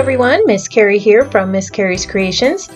everyone, Miss Carrie here from Miss Carrie's Creations.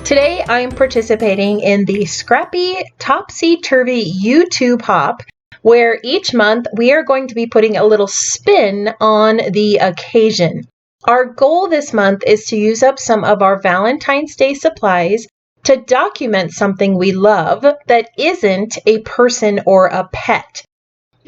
Today I am participating in the Scrappy Topsy Turvy YouTube Hop, where each month we are going to be putting a little spin on the occasion. Our goal this month is to use up some of our Valentine's Day supplies to document something we love that isn't a person or a pet.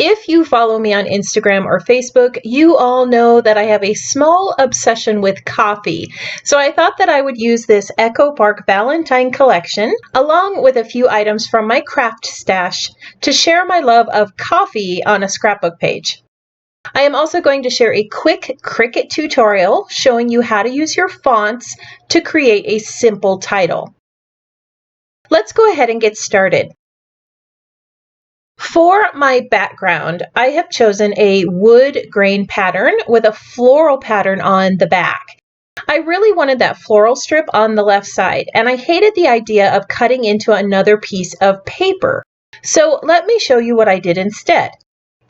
If you follow me on Instagram or Facebook, you all know that I have a small obsession with coffee. So I thought that I would use this Echo Park Valentine collection, along with a few items from my craft stash, to share my love of coffee on a scrapbook page. I am also going to share a quick Cricut tutorial showing you how to use your fonts to create a simple title. Let's go ahead and get started. For my background, I have chosen a wood grain pattern with a floral pattern on the back. I really wanted that floral strip on the left side, and I hated the idea of cutting into another piece of paper. So let me show you what I did instead.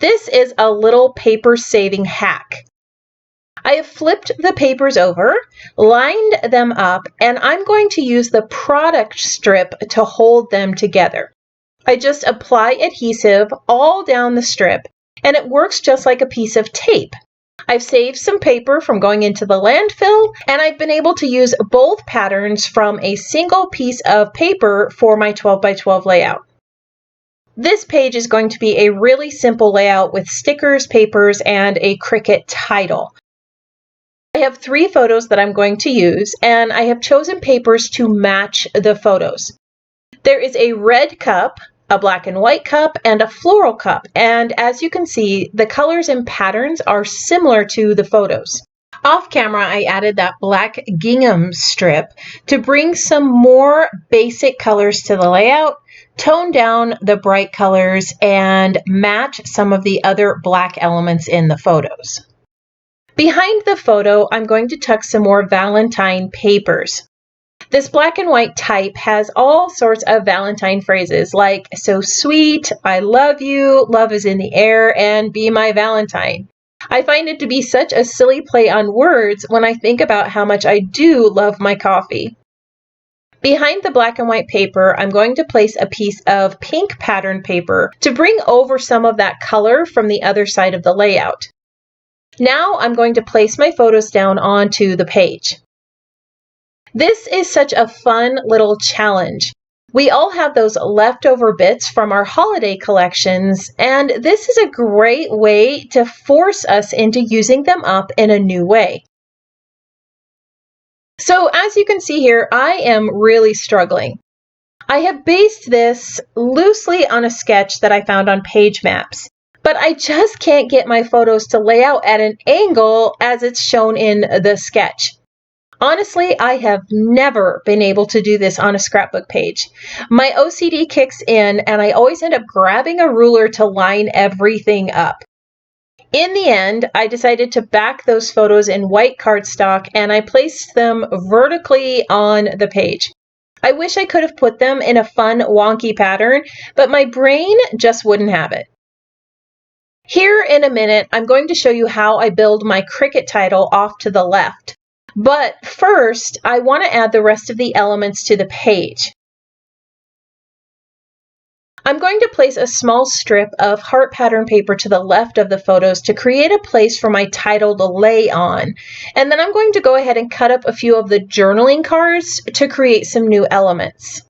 This is a little paper saving hack. I have flipped the papers over, lined them up, and I'm going to use the product strip to hold them together. I just apply adhesive all down the strip, and it works just like a piece of tape. I've saved some paper from going into the landfill, and I've been able to use both patterns from a single piece of paper for my 12 by 12 layout. This page is going to be a really simple layout with stickers, papers, and a Cricut title. I have 3 photos that I'm going to use, and I have chosen papers to match the photos. There is a red cup, a black and white cup, and a floral cup, and as you can see, the colors and patterns are similar to the photos. Off camera, I added that black gingham strip to bring some more basic colors to the layout, tone down the bright colors, and match some of the other black elements in the photos. Behind the photo, I'm going to tuck some more Valentine papers. This black and white type has all sorts of Valentine phrases like "so sweet," "I love you," "love is in the air," and "be my Valentine." I find it to be such a silly play on words when I think about how much I do love my coffee. Behind the black and white paper, I'm going to place a piece of pink pattern paper to bring over some of that color from the other side of the layout. Now I'm going to place my photos down onto the page. This is such a fun little challenge. We all have those leftover bits from our holiday collections, and this is a great way to force us into using them up in a new way. So as you can see here, I am really struggling. I have based this loosely on a sketch that I found on Page Maps, but I just can't get my photos to lay out at an angle as it's shown in the sketch. Honestly, I have never been able to do this on a scrapbook page. My OCD kicks in, and I always end up grabbing a ruler to line everything up. In the end, I decided to back those photos in white cardstock, and I placed them vertically on the page. I wish I could have put them in a fun, wonky pattern, but my brain just wouldn't have it. Here in a minute, I'm going to show you how I build my Cricut title off to the left. But first, I want to add the rest of the elements to the page. I'm going to place a small strip of heart pattern paper to the left of the photos to create a place for my title to lay on. And then I'm going to go ahead and cut up a few of the journaling cards to create some new elements.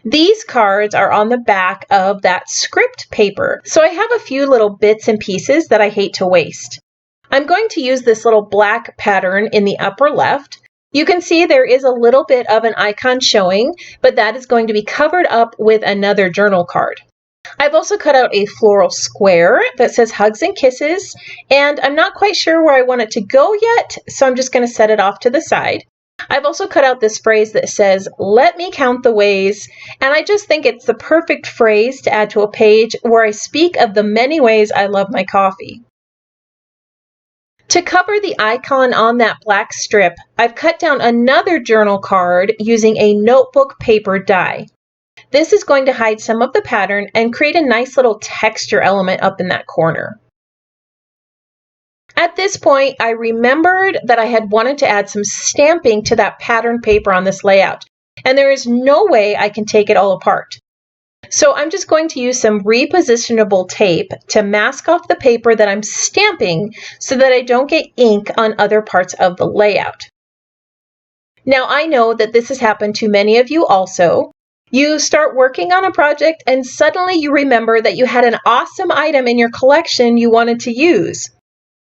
These cards are on the back of that script paper, so I have a few little bits and pieces that I hate to waste. I'm going to use this little black pattern in the upper left. You can see there is a little bit of an icon showing, but that is going to be covered up with another journal card. I've also cut out a floral square that says hugs and kisses, and I'm not quite sure where I want it to go yet, so I'm just going to set it off to the side. I've also cut out this phrase that says, "Let me count the ways," and I just think it's the perfect phrase to add to a page where I speak of the many ways I love my coffee. To cover the icon on that black strip, I've cut down another journal card using a notebook paper die. This is going to hide some of the pattern and create a nice little texture element up in that corner. At this point, I remembered that I had wanted to add some stamping to that pattern paper on this layout, and there is no way I can take it all apart. So I'm just going to use some repositionable tape to mask off the paper that I'm stamping so that I don't get ink on other parts of the layout. Now I know that this has happened to many of you also. You start working on a project and suddenly you remember that you had an awesome item in your collection you wanted to use.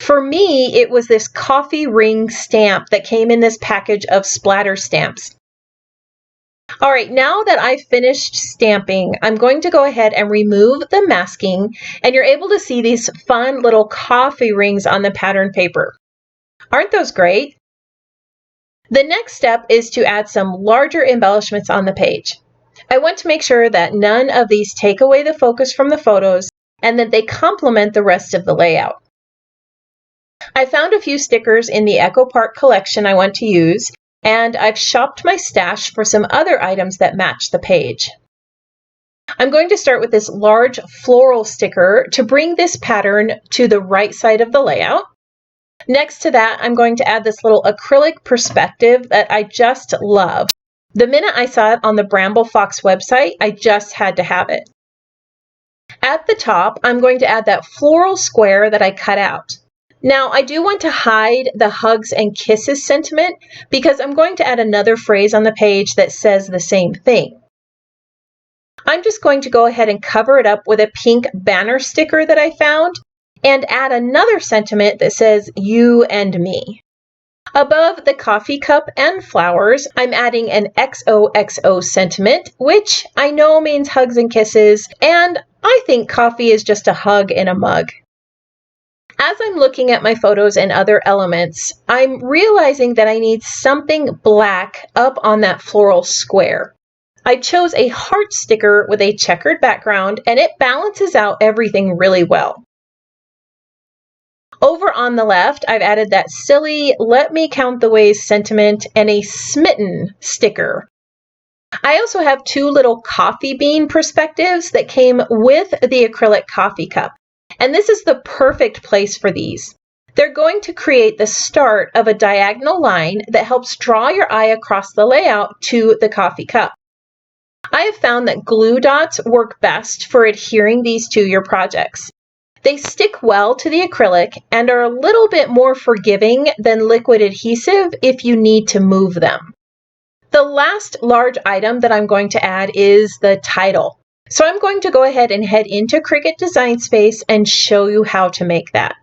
For me, it was this coffee ring stamp that came in this package of splatter stamps. All right, now that I've finished stamping, I'm going to go ahead and remove the masking, and you're able to see these fun little coffee rings on the pattern paper. Aren't those great? The next step is to add some larger embellishments on the page. I want to make sure that none of these take away the focus from the photos and that they complement the rest of the layout. I found a few stickers in the Echo Park collection I want to use, and I've shopped my stash for some other items that match the page. I'm going to start with this large floral sticker to bring this pattern to the right side of the layout. Next to that, I'm going to add this little acrylic perspective that I just love. The minute I saw it on the Bramble Fox website, I just had to have it. At the top, I'm going to add that floral square that I cut out. Now, I do want to hide the hugs and kisses sentiment because I'm going to add another phrase on the page that says the same thing. I'm just going to go ahead and cover it up with a pink banner sticker that I found and add another sentiment that says you and me. Above the coffee cup and flowers, I'm adding an XOXO sentiment, which I know means hugs and kisses, and I think coffee is just a hug in a mug. As I'm looking at my photos and other elements, I'm realizing that I need something black up on that floral square. I chose a heart sticker with a checkered background, and it balances out everything really well. Over on the left, I've added that silly "Let me count the ways" sentiment and a smitten sticker. I also have two little coffee bean perspectives that came with the acrylic coffee cup. And this is the perfect place for these. They're going to create the start of a diagonal line that helps draw your eye across the layout to the coffee cup. I have found that glue dots work best for adhering these to your projects. They stick well to the acrylic and are a little bit more forgiving than liquid adhesive if you need to move them. The last large item that I'm going to add is the title. So I'm going to go ahead and head into Cricut Design Space and show you how to make that.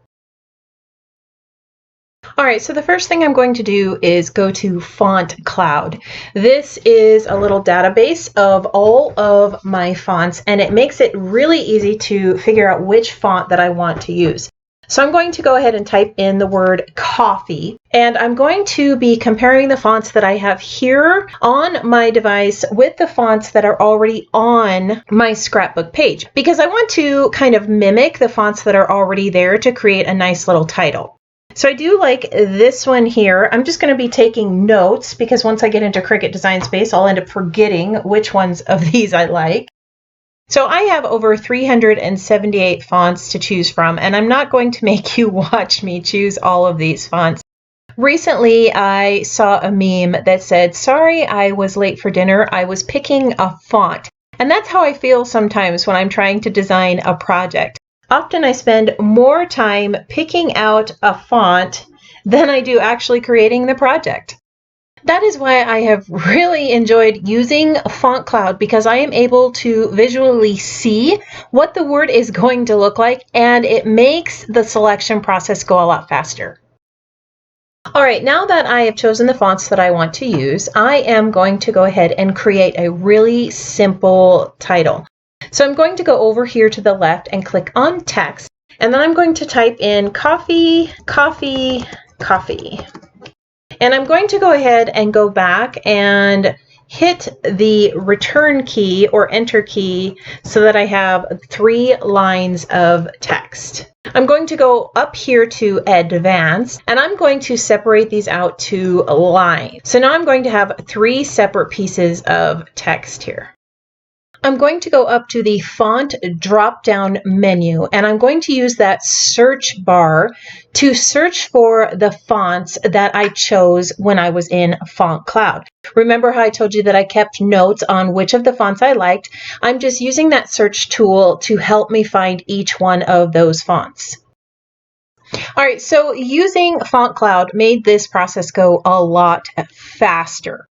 All right, so the first thing I'm going to do is go to Font Cloud. This is a little database of all of my fonts, and it makes it really easy to figure out which font that I want to use. So I'm going to go ahead and type in the word coffee, and I'm going to be comparing the fonts that I have here on my device with the fonts that are already on my scrapbook page, because I want to kind of mimic the fonts that are already there to create a nice little title. So I do like this one here. I'm just going to be taking notes because once I get into Cricut Design Space, I'll end up forgetting which ones of these I like. So I have over 378 fonts to choose from, and I'm not going to make you watch me choose all of these fonts. Recently, I saw a meme that said, "Sorry, I was late for dinner. I was picking a font." And that's how I feel sometimes when I'm trying to design a project. Often I spend more time picking out a font than I do actually creating the project. That is why I have really enjoyed using Font Cloud, because I am able to visually see what the word is going to look like, and it makes the selection process go a lot faster. All right, now that I have chosen the fonts that I want to use, I am going to go ahead and create a really simple title. So I'm going to go over here to the left and click on text, and then I'm going to type in coffee, coffee, coffee. And I'm going to go ahead and go back and hit the return key or enter key so that I have 3 lines of text. I'm going to go up here to advance, and I'm going to separate these out to lines. So now I'm going to have 3 separate pieces of text here. I'm going to go up to the font drop-down menu, and I'm going to use that search bar to search for the fonts that I chose when I was in Font Cloud. Remember how I told you that I kept notes on which of the fonts I liked? I'm just using that search tool to help me find each one of those fonts. All right, so using Font Cloud made this process go a lot faster.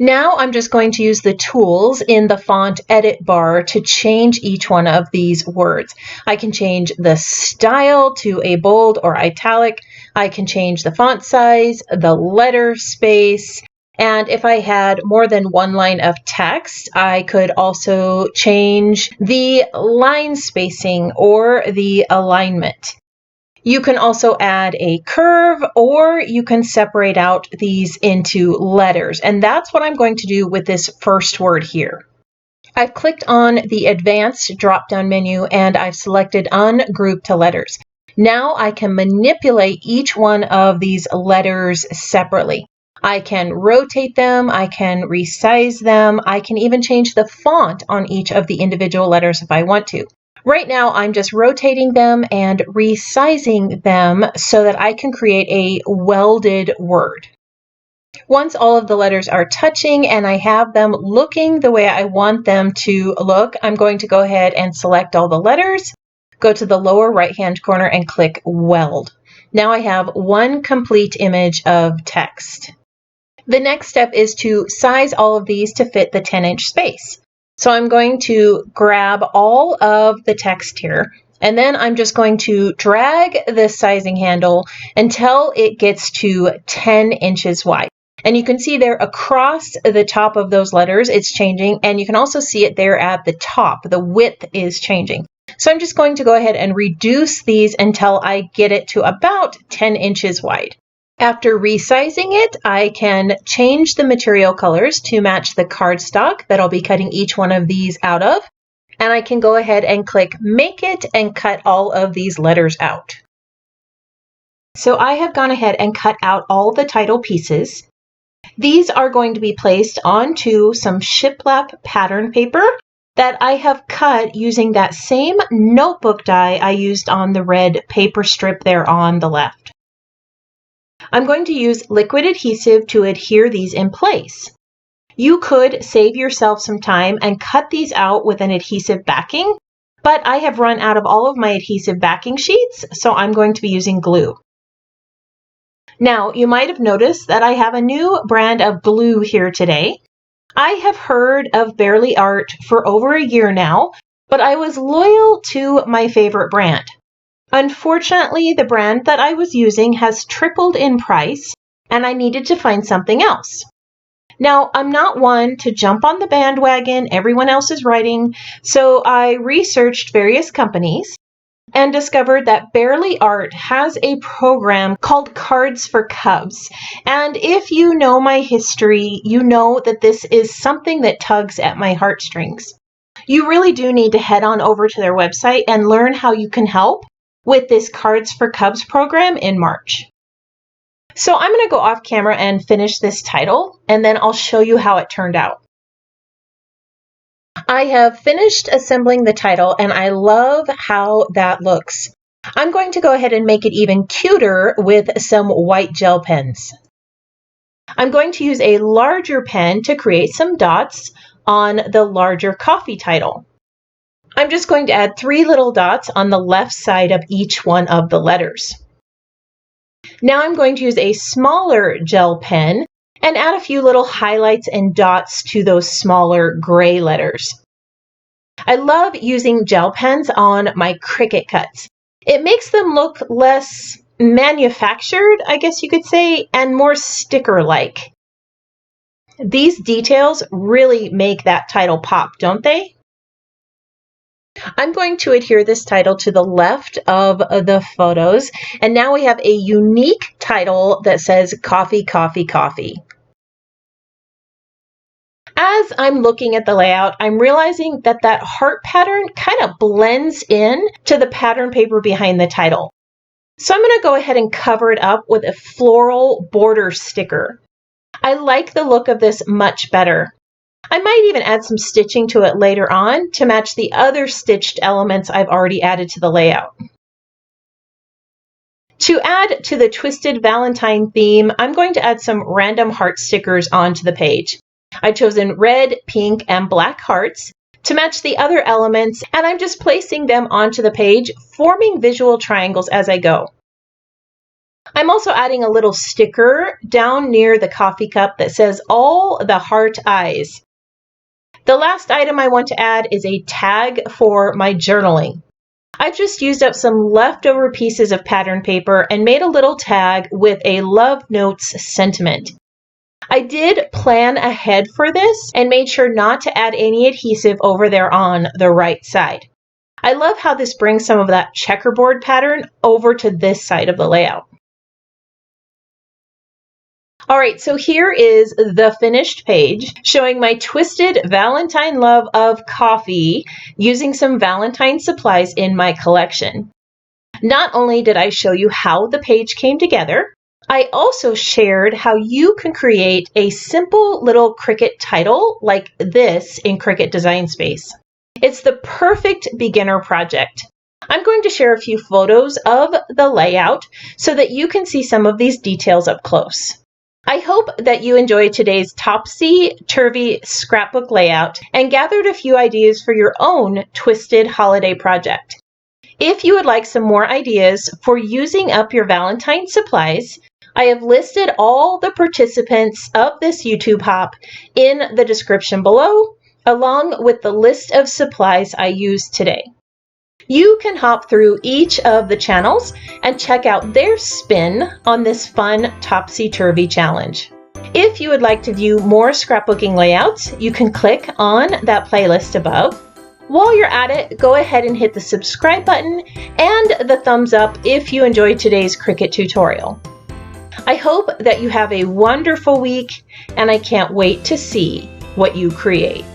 Now I'm just going to use the tools in the font edit bar to change each one of these words. I can change the style to a bold or italic. I can change the font size, the letter space, and if I had more than one line of text, I could also change the line spacing or the alignment. You can also add a curve, or you can separate out these into letters. And that's what I'm going to do with this first word here. I've clicked on the advanced drop-down menu and I've selected ungroup to letters. Now I can manipulate each one of these letters separately. I can rotate them, I can resize them, I can even change the font on each of the individual letters if I want to. Right now, I'm just rotating them and resizing them so that I can create a welded word. Once all of the letters are touching and I have them looking the way I want them to look, I'm going to go ahead and select all the letters, go to the lower right-hand corner and click Weld. Now I have one complete image of text. The next step is to size all of these to fit the 10-inch space. So I'm going to grab all of the text here, and then I'm just going to drag the sizing handle until it gets to 10 inches wide. And you can see there across the top of those letters, it's changing, and you can also see it there at the top. The width is changing. So I'm just going to go ahead and reduce these until I get it to about 10 inches wide. After resizing it, I can change the material colors to match the cardstock that I'll be cutting each one of these out of. And I can go ahead and click Make It and cut all of these letters out. So I have gone ahead and cut out all the title pieces. These are going to be placed onto some shiplap pattern paper that I have cut using that same notebook die I used on the red paper strip there on the left. I'm going to use liquid adhesive to adhere these in place. You could save yourself some time and cut these out with an adhesive backing, but I have run out of all of my adhesive backing sheets, so I'm going to be using glue. Now, you might have noticed that I have a new brand of glue here today. I have heard of Bearly Art for over a year now, but I was loyal to my favorite brand. Unfortunately, the brand that I was using has tripled in price, and I needed to find something else. Now, I'm not one to jump on the bandwagon everyone else is riding, so I researched various companies and discovered that Bearly Art has a program called Cards for Cubs. And if you know my history, you know that this is something that tugs at my heartstrings. You really do need to head on over to their website and learn how you can help with this Cards for Cubs program in March. So I'm going to go off camera and finish this title, and then I'll show you how it turned out. I have finished assembling the title, and I love how that looks. I'm going to go ahead and make it even cuter with some white gel pens. I'm going to use a larger pen to create some dots on the larger coffee title. I'm just going to add 3 little dots on the left side of each one of the letters. Now I'm going to use a smaller gel pen and add a few little highlights and dots to those smaller gray letters. I love using gel pens on my Cricut cuts. It makes them look less manufactured, I guess you could say, and more sticker-like. These details really make that title pop, don't they? I'm going to adhere this title to the left of the photos, and now we have a unique title that says Coffee, Coffee, Coffee. As I'm looking at the layout, I'm realizing that that heart pattern kind of blends in to the pattern paper behind the title. So I'm going to go ahead and cover it up with a floral border sticker. I like the look of this much better. I might even add some stitching to it later on to match the other stitched elements I've already added to the layout. To add to the Twisted Valentine theme, I'm going to add some random heart stickers onto the page. I've chosen red, pink, and black hearts to match the other elements, and I'm just placing them onto the page, forming visual triangles as I go. I'm also adding a little sticker down near the coffee cup that says all the heart eyes. The last item I want to add is a tag for my journaling. I've just used up some leftover pieces of pattern paper and made a little tag with a love notes sentiment. I did plan ahead for this and made sure not to add any adhesive over there on the right side. I love how this brings some of that checkerboard pattern over to this side of the layout. All right, so here is the finished page showing my Twisted Valentine love of coffee using some Valentine supplies in my collection. Not only did I show you how the page came together, I also shared how you can create a simple little Cricut title like this in Cricut Design Space. It's the perfect beginner project. I'm going to share a few photos of the layout so that you can see some of these details up close. I hope that you enjoyed today's Topsy Turvy scrapbook layout and gathered a few ideas for your own twisted holiday project. If you would like some more ideas for using up your Valentine supplies, I have listed all the participants of this YouTube hop in the description below, along with the list of supplies I used today. You can hop through each of the channels and check out their spin on this fun topsy-turvy challenge. If you would like to view more scrapbooking layouts, you can click on that playlist above. While you're at it, go ahead and hit the subscribe button and the thumbs up if you enjoyed today's Cricut tutorial. I hope that you have a wonderful week, and I can't wait to see what you create.